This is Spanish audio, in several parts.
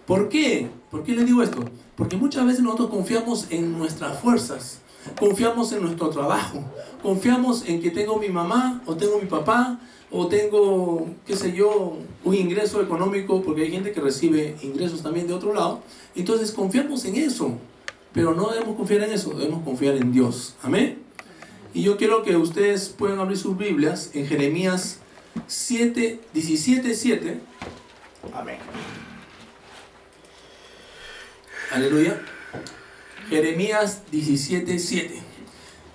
¿Por qué? ¿Por qué le digo esto? Porque muchas veces nosotros confiamos en nuestras fuerzas, confiamos en nuestro trabajo, confiamos en que tengo mi mamá o tengo mi papá o tengo, qué sé yo, un ingreso económico, porque hay gente que recibe ingresos también de otro lado. Entonces confiamos en eso, pero no debemos confiar en eso, debemos confiar en Dios. Amén. Y yo quiero que ustedes puedan abrir sus Biblias en Jeremías 17:7. Amén. Aleluya. Jeremías 17:7.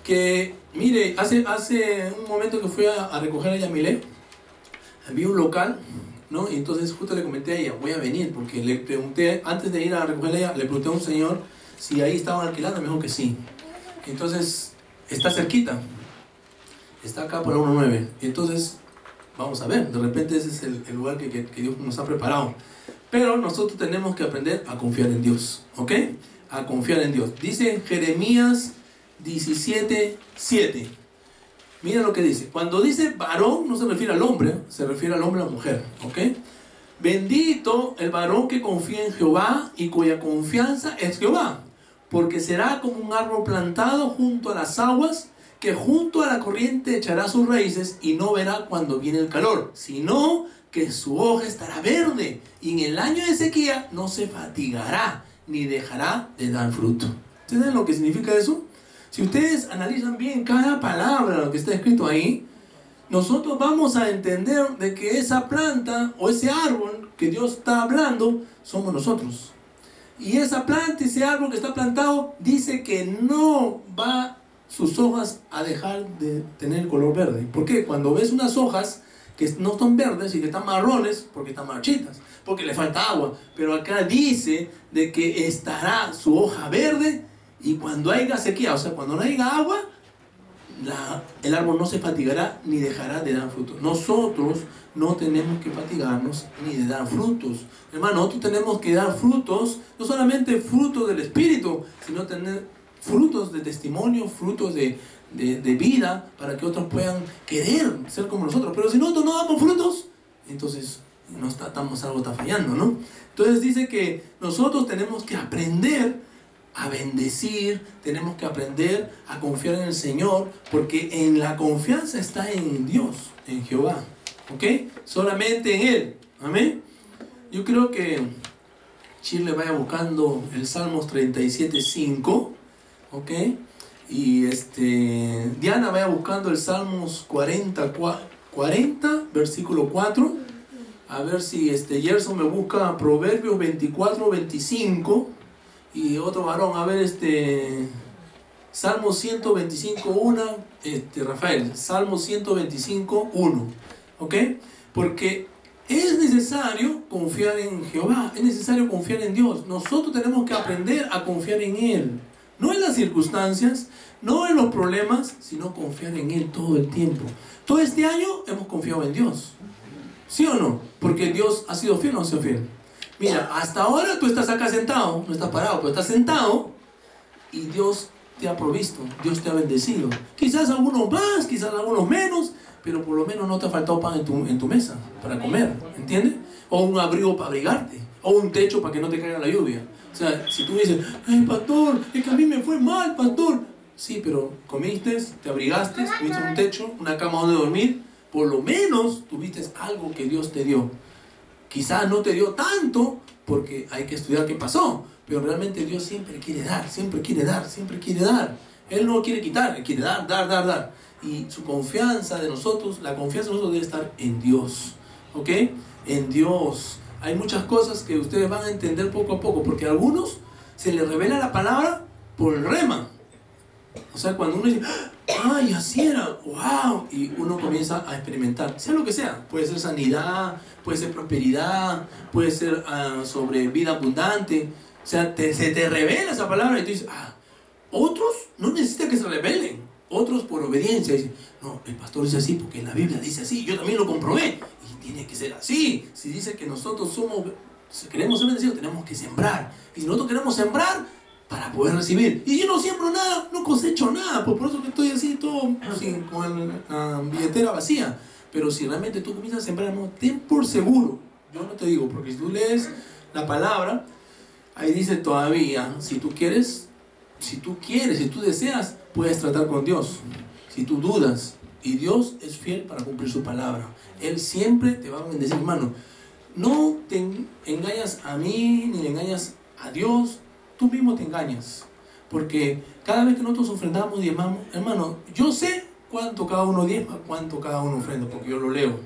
Que, mire, hace un momento que fui a recoger a Yamile, vi un local, ¿no? Y entonces justo le comenté a ella, voy a venir, porque le pregunté, antes de ir a recogerla a ella, le pregunté a un señor si ahí estaban alquilando, me dijo que sí. Entonces, está cerquita, está acá por la 19. Entonces, vamos a ver, de repente ese es el lugar que Dios nos ha preparado. Pero nosotros tenemos que aprender a confiar en Dios, ¿ok? A confiar en Dios. Dice Jeremías 17:7. Mira lo que dice. Cuando dice varón, no se refiere al hombre, se refiere al hombre y a la mujer, ¿ok? Bendito el varón que confía en Jehová y cuya confianza es Jehová, porque será como un árbol plantado junto a las aguas, que junto a la corriente echará sus raíces y no verá cuando viene el calor, sino que su hoja estará verde, y en el año de sequía no se fatigará ni dejará de dar fruto. ¿Ustedes saben lo que significa eso? Si ustedes analizan bien cada palabra, lo que está escrito ahí, nosotros vamos a entender de que esa planta o ese árbol que Dios está hablando somos nosotros. Y esa planta, ese árbol que está plantado, dice que no va sus hojas a dejar de tener el color verde. ¿Por qué? Cuando ves unas hojas que no son verdes y que están marrones, porque están marchitas, porque le falta agua. Pero acá dice de que estará su hoja verde, y cuando haya sequía, o sea, cuando no haya agua, el árbol no se fatigará ni dejará de dar frutos. Nosotros no tenemos que fatigarnos ni de dar frutos. Hermano, nosotros tenemos que dar frutos, no solamente frutos del Espíritu, sino tener frutos de testimonio, frutos de vida, para que otros puedan querer ser como nosotros. Pero si nosotros no damos frutos, entonces algo está fallando, ¿no? Entonces dice que nosotros tenemos que aprender a bendecir, tenemos que aprender a confiar en el Señor, porque en la confianza está en Dios, en Jehová, ¿ok? Solamente en Él, amén. Yo creo que Chile vaya buscando el Salmos 37:5, ¿ok? Y Diana vaya buscando el Salmos 40, versículo 4. A ver si Gerson me busca Proverbios 24:25. Y otro varón, a ver, Salmo 125:1, Rafael, Salmo 125:1, ¿ok? Porque es necesario confiar en Jehová, es necesario confiar en Dios. Nosotros tenemos que aprender a confiar en Él, no en las circunstancias, no en los problemas, sino confiar en Él todo el tiempo. Todo este año hemos confiado en Dios, ¿sí o no? Porque Dios ha sido fiel o no ha sido fiel. Mira, hasta ahora tú estás acá sentado, no estás parado, pero estás sentado y Dios te ha provisto, Dios te ha bendecido. Quizás algunos más, quizás algunos menos, pero por lo menos no te ha faltado pan en tu mesa para comer, ¿entiendes? O un abrigo para abrigarte, o un techo para que no te caiga la lluvia. O sea, si tú dices, ay pastor, es que a mí me fue mal, pastor. Sí, pero comiste, te abrigaste, tuviste un techo, una cama donde dormir, por lo menos tuviste algo que Dios te dio. Quizás no te dio tanto, porque hay que estudiar qué pasó, pero realmente Dios siempre quiere dar, siempre quiere dar, siempre quiere dar. Él no quiere quitar, Él quiere dar. Y su confianza de nosotros, la confianza de nosotros debe estar en Dios, ¿ok? En Dios. Hay muchas cosas que ustedes van a entender poco a poco, porque a algunos se les revela la palabra por el rema. O sea, cuando uno dice, ¡ay, así era! ¡Wow! Y uno comienza a experimentar, sea lo que sea. Puede ser sanidad, puede ser prosperidad, puede ser sobre vida abundante. O sea, se te revela esa palabra y tú dices, otros no necesitan que se revelen. Otros por obediencia dicen, no, el pastor dice así porque la Biblia dice así. Yo también lo comprobé y tiene que ser así. Si dice que nosotros si queremos ser bendecidos, tenemos que sembrar. Y si nosotros queremos sembrar, para poder recibir. Y yo no siembro nada, no cosecho nada, por eso que estoy así todo con la billetera vacía. Pero si realmente tú comienzas a sembrar, no, ten por seguro. Yo no te digo, porque si tú lees la palabra, ahí dice todavía, si tú deseas, puedes tratar con Dios. Si tú dudas, y Dios es fiel para cumplir su palabra. Él siempre te va a bendecir, hermano. No te engañas a mí, ni le engañas a Dios. Tú mismo te engañas. Porque cada vez que nosotros ofrendamos y diezmamos, hermano, yo sé cuánto cada uno diezma, cuánto cada uno ofrenda, porque yo lo leo.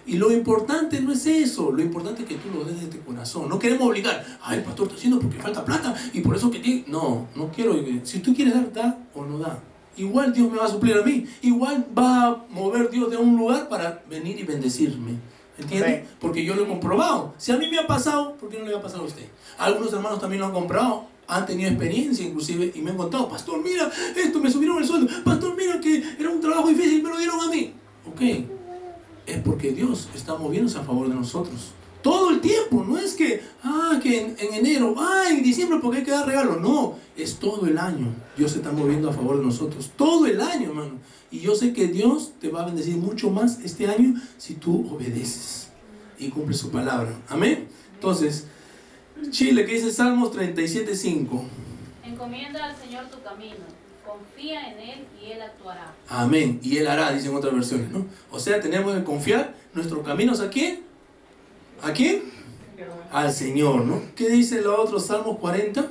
Y lo importante no es eso, lo importante es que tú lo des de tu corazón. No queremos obligar, el pastor está haciendo porque falta plata y por eso que tiene... No quiero. Si tú quieres dar, da o no da. Igual Dios me va a suplir a mí. Igual va a mover Dios de un lugar para venir y bendecirme. ¿Entiendes? Porque yo lo he comprobado. Si a mí me ha pasado, ¿por qué no le va a pasar a usted? Algunos hermanos también lo han comprado, han tenido experiencia inclusive y me han contado, pastor, mira, esto me subieron el sueldo. Pastor, mira que era un trabajo difícil y me lo dieron a mí. Ok, es porque Dios está moviéndose a favor de nosotros. Todo el tiempo, no es que en enero, en diciembre porque hay que dar regalos. No, es todo el año. Dios se está moviendo a favor de nosotros. Todo el año, hermano. Y yo sé que Dios te va a bendecir mucho más este año si tú obedeces y cumples su palabra. Amén. Entonces, Chile, que dice Salmos 37:5. Encomienda al Señor tu camino. Confía en Él y Él actuará. Amén. Y Él hará, dicen otras versiones, ¿no? O sea, tenemos que confiar nuestros caminos ¿a quién? ¿A quién? Al Señor, ¿no? ¿Qué dice los otros Salmos 40?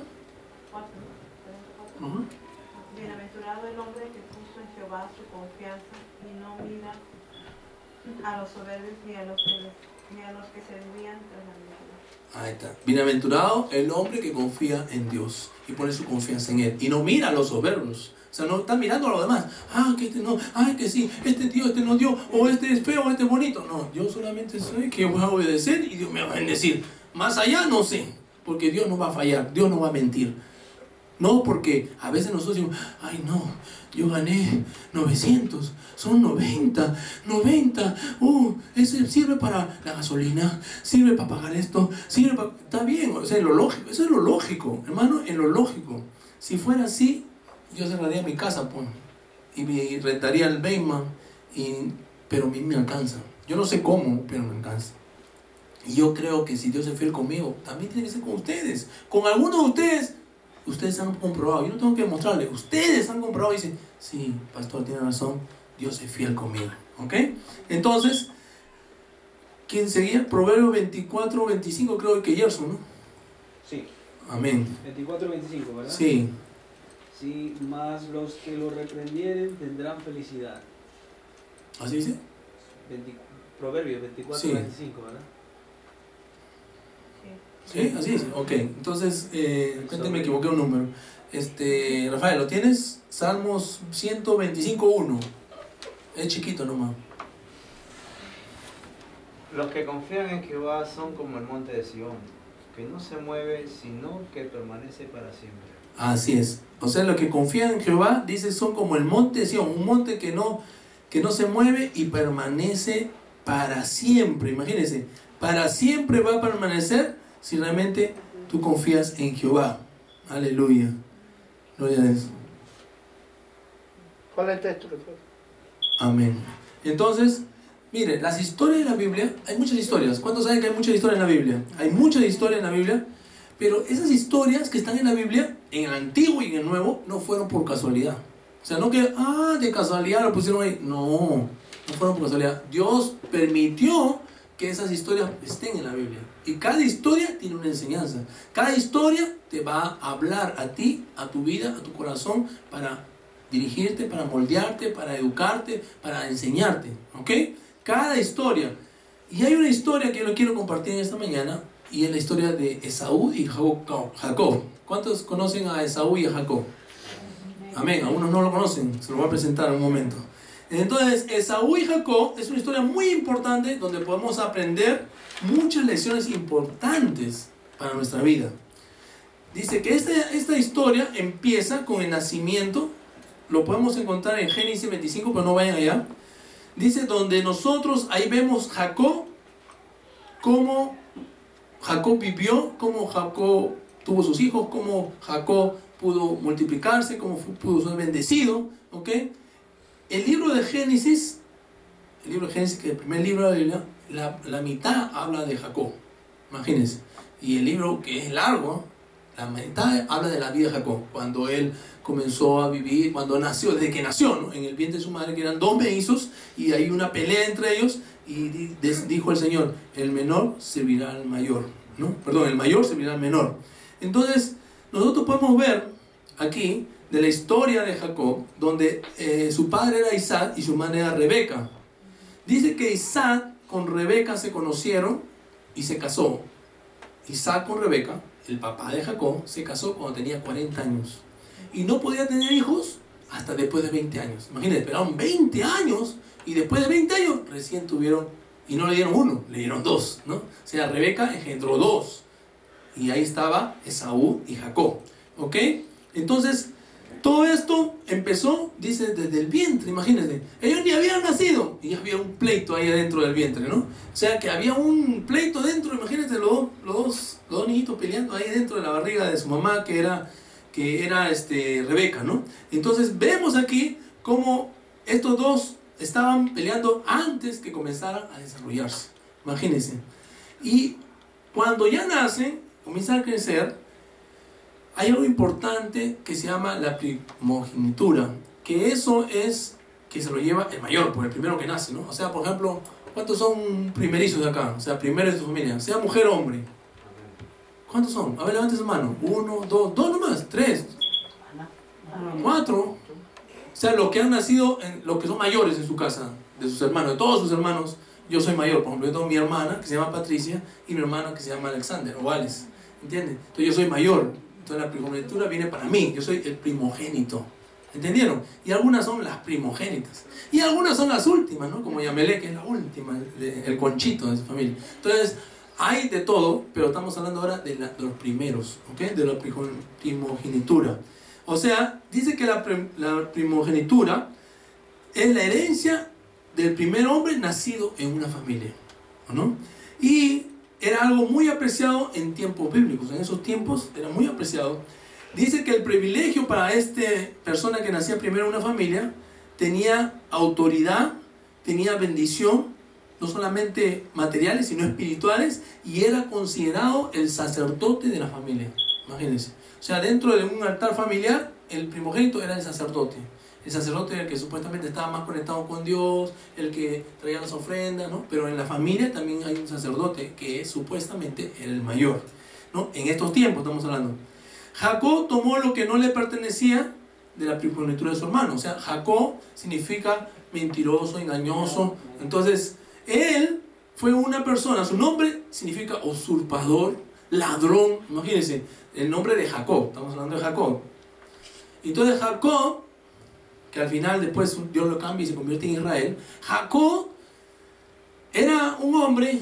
Bienaventurado el hombre que puso en Jehová su confianza y no mira a los soberbios ni a los que se desvían tras la mentira. Ahí está. Bienaventurado el hombre que confía en Dios y pone su confianza en Él y no mira a los soberbios. O sea, no está mirando a los demás. Que este no, que sí, este tío, este no dio, o este es feo, o este es bonito. No, yo solamente sé que voy a obedecer y Dios me va a bendecir. Más allá no sé, porque Dios no va a fallar, Dios no va a mentir. No, porque a veces nosotros decimos, no, yo gané 900, son 90, ese sirve para la gasolina, sirve para pagar esto, sirve para... Está bien, o sea, en lo lógico, eso es lo lógico, hermano, en lo lógico. Si fuera así, yo cerraría mi casa, pues, y me rentaría el basement, pero a mí me alcanza. Yo no sé cómo, pero me alcanza. Y yo creo que si Dios es fiel conmigo, también tiene que ser con ustedes. Con algunos de ustedes han comprobado, yo no tengo que demostrarles, ustedes han comprobado y dicen, sí, pastor tiene razón, Dios es fiel conmigo. ¿Ok? Entonces, ¿quién seguía? Proverbios 24:25, creo que Gerson, ¿no? Sí. Amén. 24:25, ¿verdad? Sí. Sí, más los que lo reprendieren tendrán felicidad. ¿Así dice? Proverbios 24:25, sí. ¿verdad? Sí, así es. Ok, entonces, me equivoqué un número. Rafael, ¿lo tienes? Salmos 125:1. Es chiquito nomás. Los que confían en Jehová son como el monte de Sión, que no se mueve, sino que permanece para siempre. Así es. O sea, los que confían en Jehová, dice, son como el monte de Sión, un monte que no se mueve y permanece para siempre. Imagínense, para siempre va a permanecer si realmente tú confías en Jehová. Aleluya. Gloria a Dios. ¿Cuál es el texto? Amén. Entonces, mire, las historias de la Biblia, hay muchas historias. ¿Cuántos saben que hay muchas historias en la Biblia? Hay muchas historias en la Biblia, pero esas historias que están en la Biblia, en el Antiguo y en el Nuevo, no fueron por casualidad. O sea, no que, de casualidad lo pusieron ahí. No fueron por casualidad. Dios permitió que esas historias estén en la Biblia. Y cada historia tiene una enseñanza. Cada historia te va a hablar a ti, a tu vida, a tu corazón, para dirigirte, para moldearte, para educarte, para enseñarte. ¿Ok? Cada historia. Y hay una historia que yo lo quiero compartir en esta mañana, y es la historia de Esaú y Jacob. ¿Cuántos conocen a Esaú y a Jacob? Amén. Algunos no lo conocen, se lo voy a presentar en un momento. Entonces, Esaú y Jacob es una historia muy importante donde podemos aprender muchas lecciones importantes para nuestra vida. Dice que esta historia empieza con el nacimiento. Lo podemos encontrar en Génesis 25, pero no vayan allá. Dice, donde nosotros ahí vemos Jacob, cómo Jacob vivió, cómo Jacob tuvo sus hijos, cómo Jacob pudo multiplicarse, cómo pudo ser bendecido. ¿Ok? El libro de Génesis, que es el primer libro de la Biblia, la mitad habla de Jacob. Imagínense. Y el libro, que es largo, la mitad habla de la vida de Jacob, cuando él comenzó a vivir, cuando nació, desde que nació, ¿no? En el vientre de su madre, que eran 2 mellizos, y hay una pelea entre ellos, y dijo el Señor, el menor servirá al mayor, ¿no? Perdón, el mayor servirá al menor. Entonces, nosotros podemos ver aquí, de la historia de Jacob, donde su padre era Isaac y su madre era Rebeca. Dice que Isaac con Rebeca se conocieron y se casó. Isaac con Rebeca, el papá de Jacob, se casó cuando tenía 40 años. Y no podía tener hijos hasta después de 20 años. Imagínense, esperaron 20 años y después de 20 años recién tuvieron, y no le dieron 1, le dieron 2, ¿no? O sea, Rebeca engendró 2. Y ahí estaba Esaú y Jacob. ¿Ok? Entonces, todo esto empezó, dice, desde el vientre, imagínense. Ellos ni habían nacido y ya había un pleito ahí adentro del vientre, ¿no? O sea, que había un pleito dentro, imagínense, los dos niñitos peleando ahí dentro de la barriga de su mamá, que era Rebeca, ¿no? Entonces, vemos aquí cómo estos dos estaban peleando antes que comenzaran a desarrollarse. Imagínense. Y cuando ya nacen, comienzan a crecer, hay algo importante que se llama la primogenitura, que eso es que se lo lleva el mayor, por el primero que nace, ¿no? O sea, por ejemplo, ¿cuántos son primerizos de acá? O sea, primeros de su familia, sea mujer o hombre. ¿Cuántos son? A ver, levante su mano. 1, 2 nomás, 3, 4. O sea, los que han nacido, los que son mayores en su casa, de sus hermanos, de todos sus hermanos. Yo soy mayor, por ejemplo, yo tengo mi hermana que se llama Patricia y mi hermano que se llama Alexander o Alex, ¿entienden? Entonces yo soy mayor, entonces la primogenitura viene para mí, yo soy el primogénito, ¿entendieron? Y algunas son las primogénitas y algunas son las últimas, ¿no? Como Yamelé, que es la última, el conchito de su familia. Entonces hay de todo, pero estamos hablando ahora de los primeros, ¿ok? De la primogenitura. O sea, dice que la primogenitura es la herencia del primer hombre nacido en una familia, ¿no? Y era algo muy apreciado en tiempos bíblicos. En esos tiempos era muy apreciado. Dice que el privilegio para esta persona que nacía primero en una familia tenía autoridad, tenía bendición, no solamente materiales, sino espirituales, y era considerado el sacerdote de la familia. Imagínense. O sea, dentro de un altar familiar, el primogénito era el sacerdote. El sacerdote era el que supuestamente estaba más conectado con Dios, el que traía las ofrendas, ¿no? Pero en la familia también hay un sacerdote que supuestamente era el mayor, ¿no? En estos tiempos estamos hablando. Jacob tomó lo que no le pertenecía de la primogenitura de su hermano. O sea, Jacob significa mentiroso, engañoso. Entonces, él fue una persona, su nombre significa usurpador, ladrón. Imagínense, el nombre de Jacob, estamos hablando de Jacob. Entonces Jacob, que al final después Dios lo cambia y se convierte en Israel, Jacob era un hombre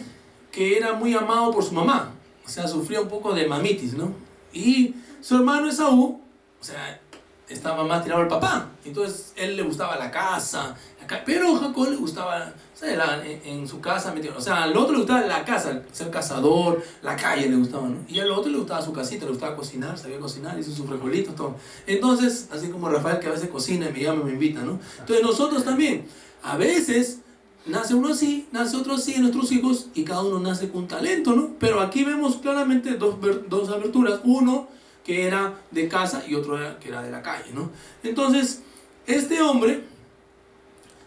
que era muy amado por su mamá, o sea, sufría un poco de mamitis, ¿no? Y su hermano Esaú, o sea, estaba más tirado al papá, entonces él le gustaba la casa, pero a Jacob le gustaba, o sea, en su casa, o sea, al otro le gustaba la casa, ser cazador, la calle le gustaba, ¿no? Y al otro le gustaba su casita, le gustaba cocinar, sabía cocinar, hizo sus frijolitos, todo. Entonces, así como Rafael, que a veces cocina y me llama, me invita, ¿no? Entonces nosotros también, a veces nace uno así, nace otro así en nuestros hijos, y cada uno nace con talento, ¿no? Pero aquí vemos claramente dos aberturas, uno que era de casa y otro que era de la calle, ¿no? Entonces, este hombre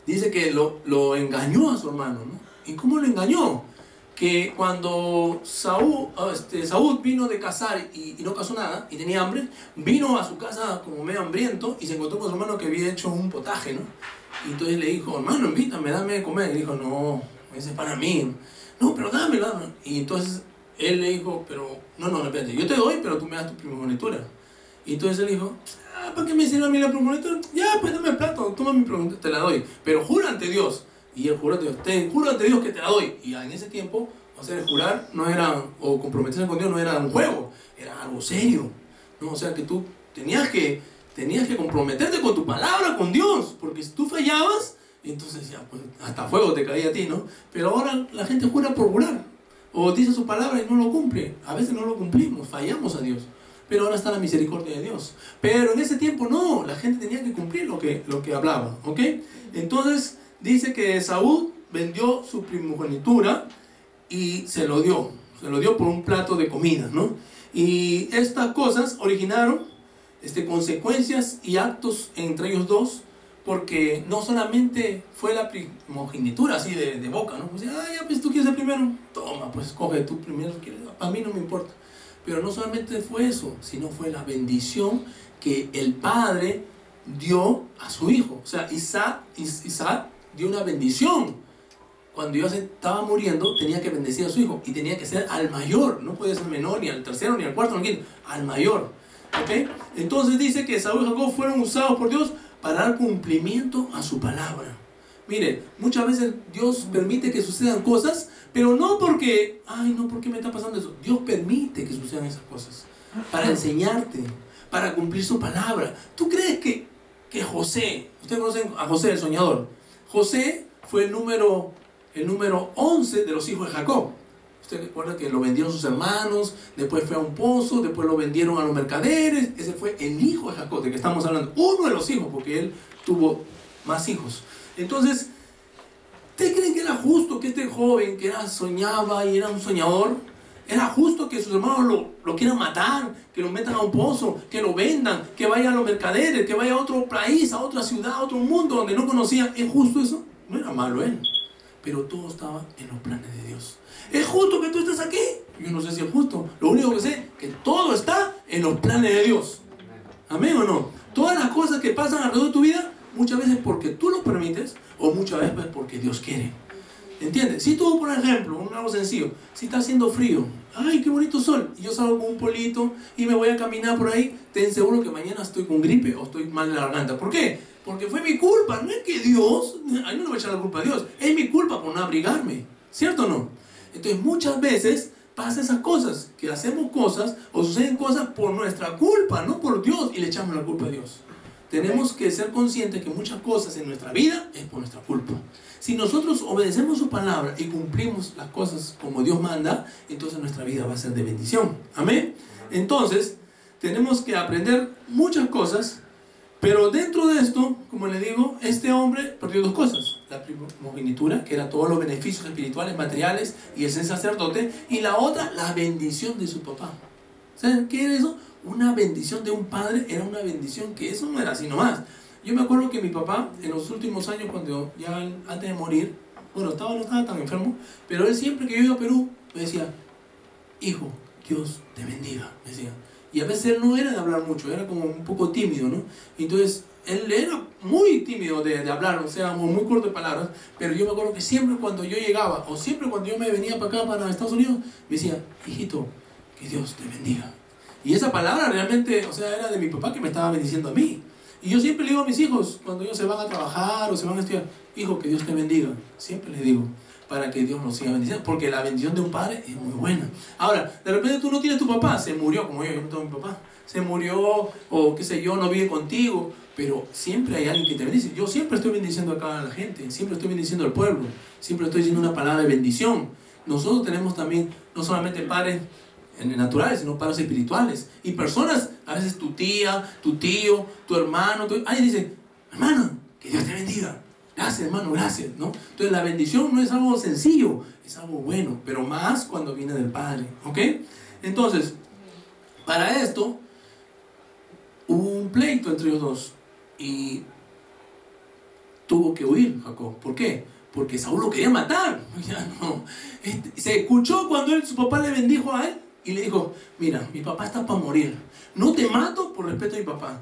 dice que lo engañó a su hermano, ¿no? ¿Y cómo lo engañó? Que cuando Saúl vino de cazar y no cazó nada y tenía hambre, vino a su casa como medio hambriento y se encontró con su hermano que había hecho un potaje, ¿no? Y entonces le dijo, hermano, invítame, dame de comer. Y dijo, no, ese es para mí. No, pero dámelo. Y entonces él le dijo, pero no, espérate, yo te doy, pero tú me das tu primogenitura. Y entonces él dijo, ¿para qué me sirve a mí la primogenitura? Ya, pues dame el plato, toma mi primogenitura, te la doy. Pero jura ante Dios. Y él juró ante Dios, te juro ante Dios que te la doy. Y en ese tiempo, o sea, el jurar no era, o comprometerse con Dios no era un juego, era algo serio, ¿no? O sea, que tú tenías que comprometerte con tu palabra, con Dios, porque si tú fallabas, entonces ya, pues, hasta fuego te caía a ti, ¿no? Pero ahora la gente jura por jurar, o dice su palabra y no lo cumple. A veces no lo cumplimos, fallamos a Dios. Pero ahora está la misericordia de Dios. Pero en ese tiempo no, la gente tenía que cumplir lo que hablaba, ¿ok? Entonces dice que Saúl vendió su primogenitura y se lo dio. Se lo dio por un plato de comida, ¿no? Y estas cosas originaron consecuencias y actos entre ellos dos, porque no solamente fue la primogenitura así de boca, ¿no? Pues, ya, pues tú quieres ser primero, toma, pues coge tú primero, a mí no me importa. Pero no solamente fue eso, sino fue la bendición que el padre dio a su hijo. O sea, Isaac dio una bendición. Cuando Dios estaba muriendo, tenía que bendecir a su hijo y tenía que ser al mayor, no podía ser menor, ni al tercero, ni al cuarto, ni al quinto, al mayor. ¿Ok? Entonces dice que Esaú y Jacob fueron usados por Dios para dar cumplimiento a su palabra. Mire, muchas veces Dios permite que sucedan cosas, pero no porque, ay, no, ¿por qué me está pasando eso? Dios permite que sucedan esas cosas para enseñarte, para cumplir su palabra. ¿Tú crees que José, ustedes conocen a José el soñador? José fue el número 11 de los hijos de Jacob. Usted recuerda que lo vendieron sus hermanos, después fue a un pozo, después lo vendieron a los mercaderes. Ese fue el hijo de Jacob, de que estamos hablando, uno de los hijos, porque él tuvo más hijos. Entonces, ¿ustedes creen que era justo que este joven que soñaba y era un soñador, era justo que sus hermanos lo quieran matar, que lo metan a un pozo, que lo vendan, que vaya a los mercaderes, que vaya a otro país, a otra ciudad, a otro mundo donde no conocía? ¿Es justo eso? No era malo él, pero todo estaba en los planes de Dios. ¿Es justo que tú estés aquí? Yo no sé si es justo. Lo único que sé es que todo está en los planes de Dios. ¿Amén o no? Todas las cosas que pasan alrededor de tu vida, muchas veces porque tú lo permites o muchas veces porque Dios quiere. ¿Entiendes? Si tú, por ejemplo, algo sencillo, si está haciendo frío, ¡ay, qué bonito sol! Y yo salgo con un polito y me voy a caminar por ahí, ten seguro que mañana estoy con gripe o estoy mal de la garganta. ¿Por qué? Porque fue mi culpa. No es que Dios, ahí no le voy a echar la culpa a Dios, es mi culpa por no abrigarme. ¿Cierto o no? Entonces muchas veces pasa esas cosas, que hacemos cosas o suceden cosas por nuestra culpa, no por Dios, y le echamos la culpa a Dios. Tenemos que ser conscientes que muchas cosas en nuestra vida es por nuestra culpa. Si nosotros obedecemos su palabra y cumplimos las cosas como Dios manda, entonces nuestra vida va a ser de bendición. Amén. Entonces tenemos que aprender muchas cosas, pero dentro de esto, como le digo, este hombre perdió dos cosas: la primogenitura, que era todos los beneficios espirituales, materiales y el ser sacerdote, y la otra, la bendición de su papá. ¿Saben qué era eso? Una bendición de un padre era una bendición, que eso no era así nomás. Yo me acuerdo que mi papá, en los últimos años, cuando ya antes de morir, bueno, no estaba tan enfermo, pero él siempre que yo iba a Perú me decía: hijo, Dios te bendiga, me decía. Y a veces él no era de hablar mucho, era como un poco tímido, ¿no? Entonces él era muy tímido de hablar, o sea, muy corto de palabras, pero yo me acuerdo que siempre cuando yo llegaba, o siempre cuando yo me venía para acá, para Estados Unidos, me decía: hijito, que Dios te bendiga. Y esa palabra realmente, o sea, era de mi papá, que me estaba bendiciendo a mí. Y yo siempre le digo a mis hijos, cuando ellos se van a trabajar o se van a estudiar: hijo, que Dios te bendiga. Siempre les digo, para que Dios nos siga bendiciendo, porque la bendición de un padre es muy buena. Ahora, de repente tú no tienes tu papá, se murió, como yo no tengo mi papá, se murió, o qué sé yo, no vive contigo, pero siempre hay alguien que te bendice. Yo siempre estoy bendiciendo acá a la gente, siempre estoy bendiciendo al pueblo, siempre estoy diciendo una palabra de bendición. Nosotros tenemos también, no solamente padres naturales, sino padres espirituales, y personas, a veces tu tía, tu tío, tu hermano, alguien dice: hermano, que Dios te bendiga. Gracias, hermano, gracias, ¿no? Entonces la bendición no es algo sencillo, es algo bueno, pero más cuando viene del Padre, ¿ok? Entonces, para esto hubo un pleito entre ellos dos y tuvo que huir Jacob. ¿Por qué? Porque Saúl lo quería matar. Ya no. Se escuchó cuando su papá le bendijo a él y le dijo: mira, mi papá está para morir, no te mato por respeto a mi papá.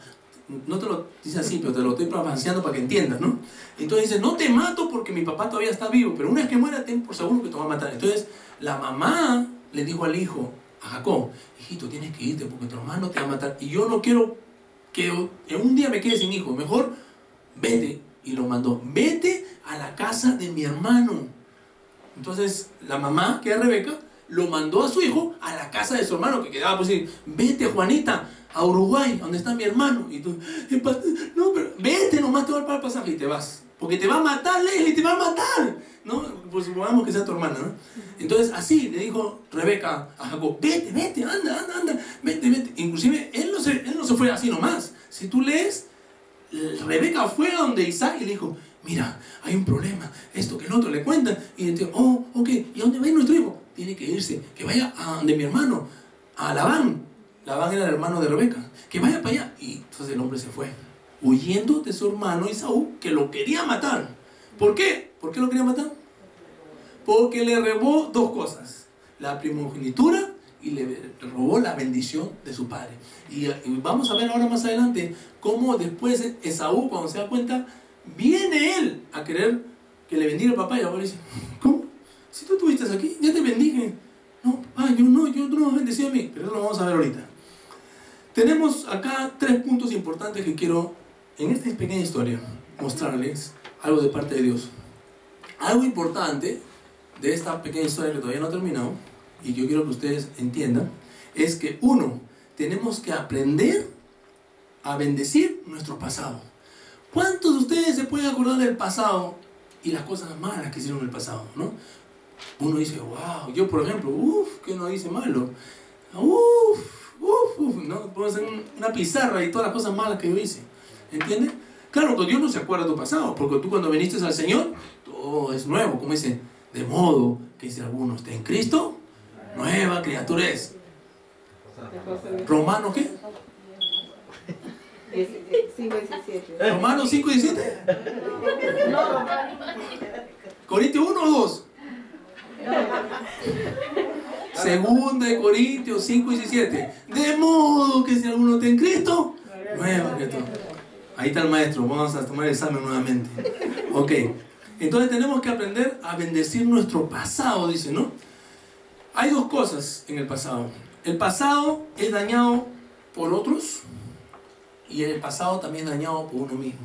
No te lo dice así, pero te lo estoy parafraseando para que entiendas, ¿no? Entonces dice: no te mato porque mi papá todavía está vivo, pero una vez que muera, ten por seguro que te va a matar. Entonces la mamá le dijo al hijo, a Jacob: hijito, tienes que irte porque tu hermano te va a matar, y yo no quiero que en un día me quede sin hijo, mejor vete. Y lo mandó: vete a la casa de mi hermano. Entonces la mamá, que es Rebeca, lo mandó a su hijo a la casa de su hermano, que quedaba pues decir: vete, Juanita, a Uruguay, donde está mi hermano. Y tú: no, pero vete nomás, te voy a pagar el pasaje, y te vas, porque te va a matar, Leslie, te va a matar, ¿no? Pues supongamos que sea tu hermana, ¿no? Entonces así le dijo Rebeca a Jacob: vete, vete, anda, vete. Inclusive él no se fue así nomás. Si tú lees, Rebeca fue a donde Isaac y le dijo: mira, hay un problema, esto que el otro le cuentan. Y él dijo: oh, ok, ¿y a dónde va nuestro hijo? tiene que irse, que vaya a de mi hermano, a Labán. Labán era el hermano de Rebeca, que vaya para allá. Y entonces el hombre se fue, huyendo de su hermano Esaú, que lo quería matar. ¿Por qué? ¿Por qué lo quería matar? Porque le robó dos cosas: la primogenitura y le robó la bendición de su padre. Y vamos a ver ahora más adelante cómo después Esaú, cuando se da cuenta, viene él a querer que le bendiga el papá, y ahora dice: ¿cómo? Si tú estuviste aquí, ya te bendije. No, tú no me has bendecido a mí. Pero eso lo vamos a ver ahorita. Tenemos acá 3 puntos importantes que quiero, en esta pequeña historia, mostrarles algo de parte de Dios. Algo importante de esta pequeña historia que todavía no ha terminado, y yo quiero que ustedes entiendan, es que uno, tenemos que aprender a bendecir nuestro pasado. ¿Cuántos de ustedes se pueden acordar del pasado y las cosas malas que hicieron en el pasado, ¿no? Uno dice: wow, yo por ejemplo, que no hice malo, ¿no? Puedo hacer una pizarra y todas las cosas malas que yo hice, ¿entiendes? Claro que Dios no se acuerda de tu pasado, porque tú cuando viniste al Señor, todo es nuevo, como dice, de modo que si alguno está en Cristo, nueva criatura es. ¿Romano qué? 5:17. ¿Romanos 5:17? ¿Corintios 1 o 2? Segunda de Corintios 5:17. De modo que si alguno está en Cristo, nueva criatura. Ahí está el maestro, vamos a tomar el examen nuevamente. Ok, entonces tenemos que aprender a bendecir nuestro pasado, dice, ¿no? Hay dos cosas en el pasado. El pasado es dañado por otros y el pasado también es dañado por uno mismo.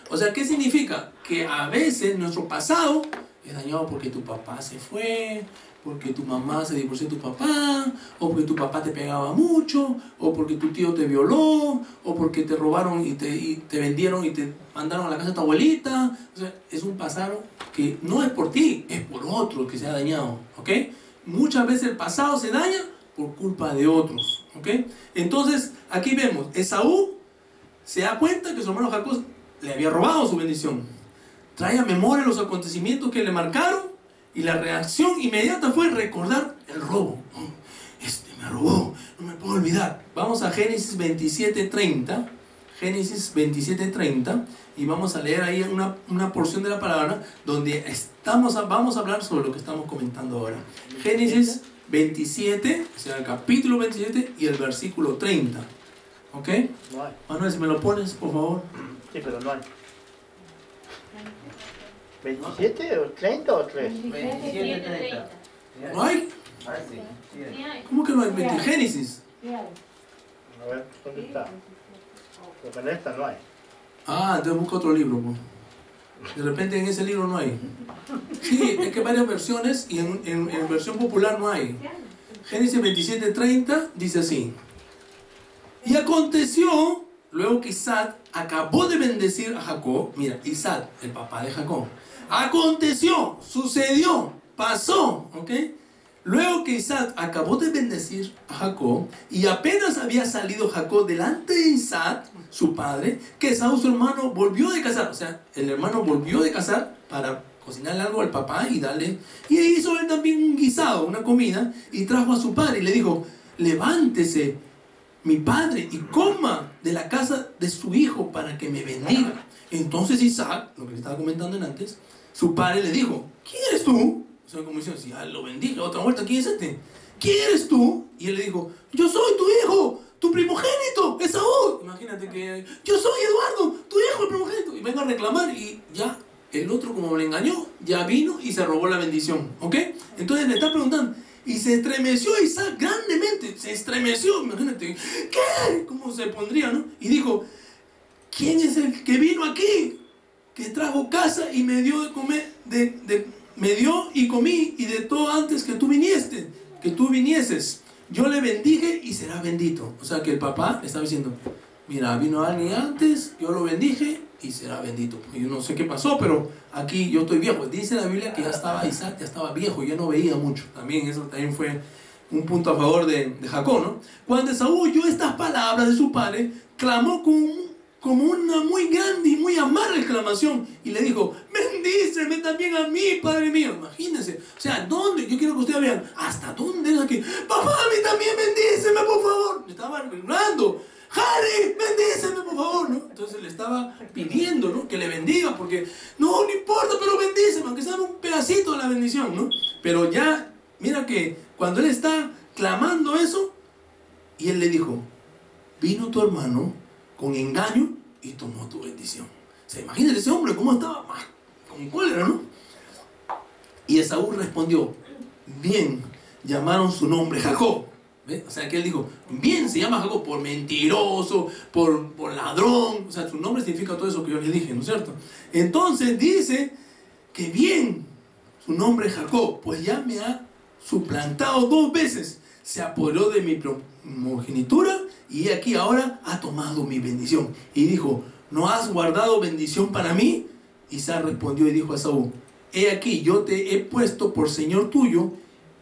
O sea, ¿qué significa? Que a veces nuestro pasado es dañado porque tu papá se fue, porque tu mamá se divorció de tu papá, o porque tu papá te pegaba mucho, o porque tu tío te violó, o porque te robaron y te vendieron y te mandaron a la casa de tu abuelita. O sea, es un pasado que no es por ti, es por otro que se ha dañado, ¿ok? Muchas veces el pasado se daña por culpa de otros, ¿ok? Entonces, aquí vemos, Esaú se da cuenta que su hermano Jacob le había robado su bendición. Trae a memoria los acontecimientos que le marcaron, y la reacción inmediata fue recordar el robo. Este me robó, no me puedo olvidar. Vamos a Génesis 27:30. Génesis 27:30. Y vamos a leer ahí una porción de la palabra donde vamos a hablar sobre lo que estamos comentando ahora. Génesis 27, o sea, el capítulo 27 y el versículo 30. ¿Ok? No hay. Manuel, si me lo pones, por favor. Sí, pero no hay. ¿27 o 30 o 3? 27:30. ¿No hay? Ah, sí. Sí hay. ¿Cómo que no hay? Génesis. A ver, ¿dónde está? Porque en esta no hay. Ah, entonces busca otro libro, pues. De repente en ese libro no hay. Sí, es que hay varias versiones y en versión popular no hay. Génesis 27:30 dice así: y aconteció, luego que Isaac acabó de bendecir a Jacob. Mira, Isaac, el papá de Jacob. Aconteció, sucedió, pasó, ¿ok? Luego que Isaac acabó de bendecir a Jacob, y apenas había salido Jacob delante de Isaac, su padre, que Esaú, su hermano, volvió de cazar. O sea, el hermano volvió de cazar para cocinarle algo al papá y darle. Y hizo él también un guisado, una comida, y trajo a su padre y le dijo: levántese, mi padre, y coma de la casa de su hijo para que me bendiga. Entonces Isaac, lo que le estaba comentando antes, su padre le dijo: ¿quién eres tú? O sea, como diciendo, si lo bendiga, otra vuelta, ¿quién es este? ¿Quién eres tú? Y él le dijo: yo soy tu hijo, tu primogénito, Esaú. Imagínate que yo soy Eduardo, tu hijo, el primogénito. Y vengo a reclamar, y ya el otro, como le engañó, ya vino y se robó la bendición, ¿ok? Entonces le está preguntando, y se estremeció Isaac grandemente, se estremeció, imagínate, ¿qué? ¿Cómo se pondría, no? Y dijo: ¿quién es el que vino aquí? Que trajo casa y me dio de comer, me dio y comí, y de todo antes que tú vinieses. Yo le bendije y será bendito. O sea que el papá le estaba diciendo: mira, vino alguien antes, yo lo bendije y será bendito. Y yo no sé qué pasó, pero aquí yo estoy viejo. Dice la Biblia que Isaac ya estaba viejo y ya no veía mucho. También eso también fue un punto a favor de Jacob, ¿no? Cuando Esaú oyó estas palabras de su padre, clamó como una muy grande y muy amarga exclamación, y le dijo, bendíceme también a mí, Padre mío. Imagínense, o sea, ¿dónde? Yo quiero que ustedes vean, ¿hasta dónde es aquí? Papá, a mí también bendíceme, por favor. Le estaba hablando, Harry, bendíceme, por favor, ¿no? Entonces le estaba pidiendo, ¿no?, que le bendiga, porque no importa, pero bendíceme, aunque sea un pedacito de la bendición, ¿no? Pero ya, mira que cuando él está clamando eso, y él le dijo, vino tu hermano con engaño y tomó tu bendición. O sea, imagínate ese hombre cómo estaba, con cólera, ¿no? Y Esaú respondió, bien, llamaron su nombre Jacob. ¿Ve? O sea, que él dijo, bien, se llama Jacob por mentiroso, por ladrón. O sea, su nombre significa todo eso que yo les dije, ¿no es cierto? Entonces dice que bien, su nombre es Jacob, pues ya me ha suplantado 2 veces. Se apoderó de mi primogenitura y aquí ahora ha tomado mi bendición. Y dijo, ¿no has guardado bendición para mí? Isaac respondió y dijo a Esaú, he aquí, yo te he puesto por señor tuyo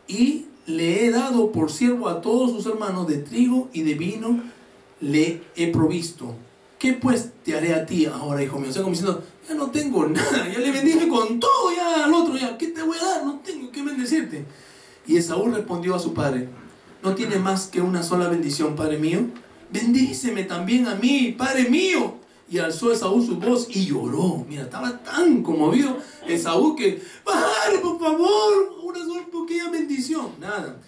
y le he dado por siervo a todos sus hermanos, de trigo y de vino le he provisto. ¿Qué pues te haré a ti ahora, hijo mío? O sea, como diciendo, ya no tengo nada, ya le bendije con todo ya al otro, ya, ¿qué te voy a dar? No tengo que bendecirte. Y Esaú respondió a su padre, ¿no tiene más que una sola bendición, padre mío? Bendíceme también a mí, padre mío. Y alzó Esaú su voz y lloró. Mira, estaba tan conmovido Esaú que, padre, por favor, una sola pequeña bendición. Nada.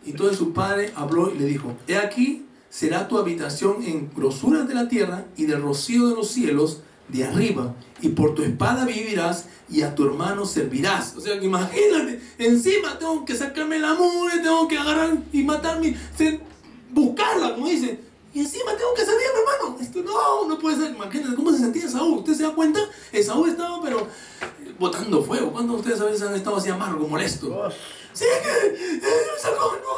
Entonces su padre habló y le dijo, he aquí, será tu habitación en grosuras de la tierra y del rocío de los cielos de arriba, y por tu espada vivirás y a tu hermano servirás. O sea, que imagínate, encima tengo que sacarme la mugre, tengo que agarrar y matarme, buscarla, como dice, y encima tengo que servir a mi hermano. Esto no puede ser. Imagínate cómo se sentía Esaú. ¿Usted se da cuenta? Esaú estaba pero botando fuego. ¿Cuántos de ustedes a veces han estado así amargo, molesto? Sí, que no.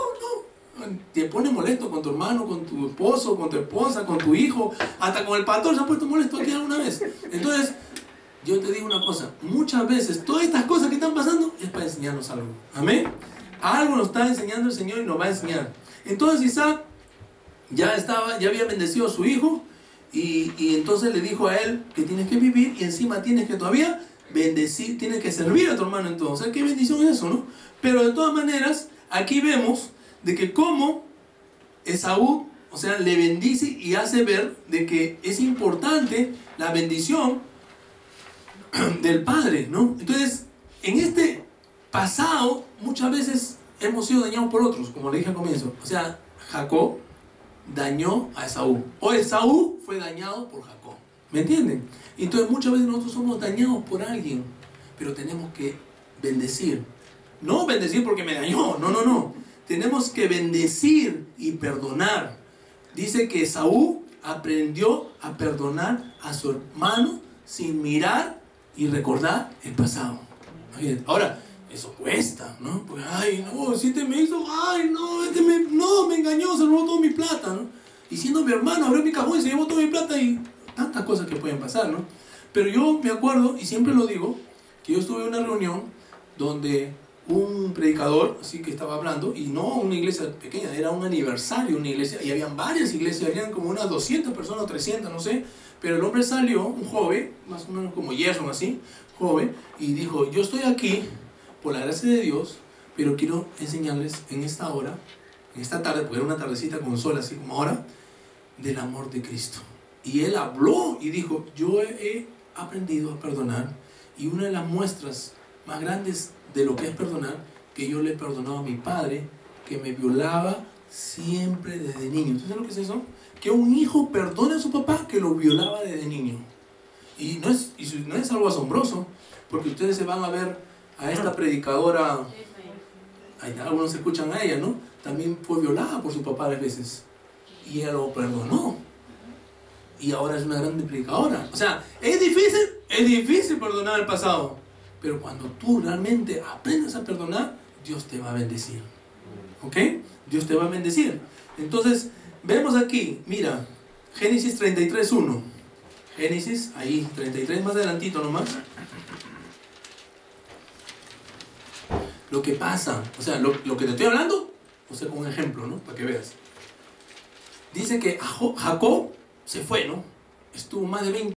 Te pone molesto con tu hermano, con tu esposo, con tu esposa, con tu hijo, hasta con el pastor se ha puesto molesto aquí alguna vez. Entonces, yo te digo una cosa, muchas veces todas estas cosas que están pasando es para enseñarnos algo. Amén. Algo nos está enseñando el Señor y nos va a enseñar. Entonces Isaac ya había bendecido a su hijo y entonces le dijo a él que tienes que vivir y encima tienes que todavía bendecir, tienes que servir a tu hermano. Entonces, ¿qué bendición es eso, no? Pero de todas maneras, aquí vemos de que como Esaú, o sea, le bendice y hace ver de que es importante la bendición del padre, ¿no? Entonces, en este pasado, muchas veces hemos sido dañados por otros, como le dije al comienzo. O sea, Jacob dañó a Esaú, o Esaú fue dañado por Jacob. ¿Me entienden? Entonces, muchas veces nosotros somos dañados por alguien, pero tenemos que bendecir. No bendecir porque me dañó, no. Tenemos que bendecir y perdonar. Dice que Esaú aprendió a perdonar a su hermano sin mirar y recordar el pasado. Ahora, eso cuesta, ¿no? Pues, ay, no, si este me hizo, ay, no, me engañó, se robó toda mi plata, ¿no? Y siendo mi hermano, abrió mi cajón y se llevó toda mi plata y tantas cosas que pueden pasar, ¿no? Pero yo me acuerdo, y siempre lo digo, que yo estuve en una reunión donde un predicador, así que estaba hablando, y no una iglesia pequeña, era un aniversario, una iglesia, y habían varias iglesias, habían como unas 200 personas, 300, no sé, pero el hombre salió, un joven, más o menos como Gerson así, joven, y dijo, yo estoy aquí por la gracia de Dios, pero quiero enseñarles en esta hora, en esta tarde, porque era una tardecita con sol así como ahora, del amor de Cristo. Y él habló y dijo, yo he aprendido a perdonar, y una de las muestras más grandes de lo que es perdonar, que yo le he perdonado a mi padre, que me violaba siempre desde niño. ¿Ustedes saben lo que es eso? Que un hijo perdone a su papá que lo violaba desde niño. Y no es algo asombroso, porque ustedes se van a ver a esta predicadora, algunos escuchan a ella, ¿no? También fue violada por su papá a veces, y ella lo perdonó, y ahora es una gran predicadora. O sea, es difícil perdonar el pasado, pero cuando tú realmente aprendes a perdonar, Dios te va a bendecir. ¿Ok? Dios te va a bendecir. Entonces, vemos aquí, mira, Génesis 33:1. Génesis, ahí, 33 más adelantito nomás. Lo que pasa, o sea, lo que te estoy hablando, o sea, con un ejemplo, ¿no? Para que veas. Dice que Jacob se fue, ¿no? estuvo más de 20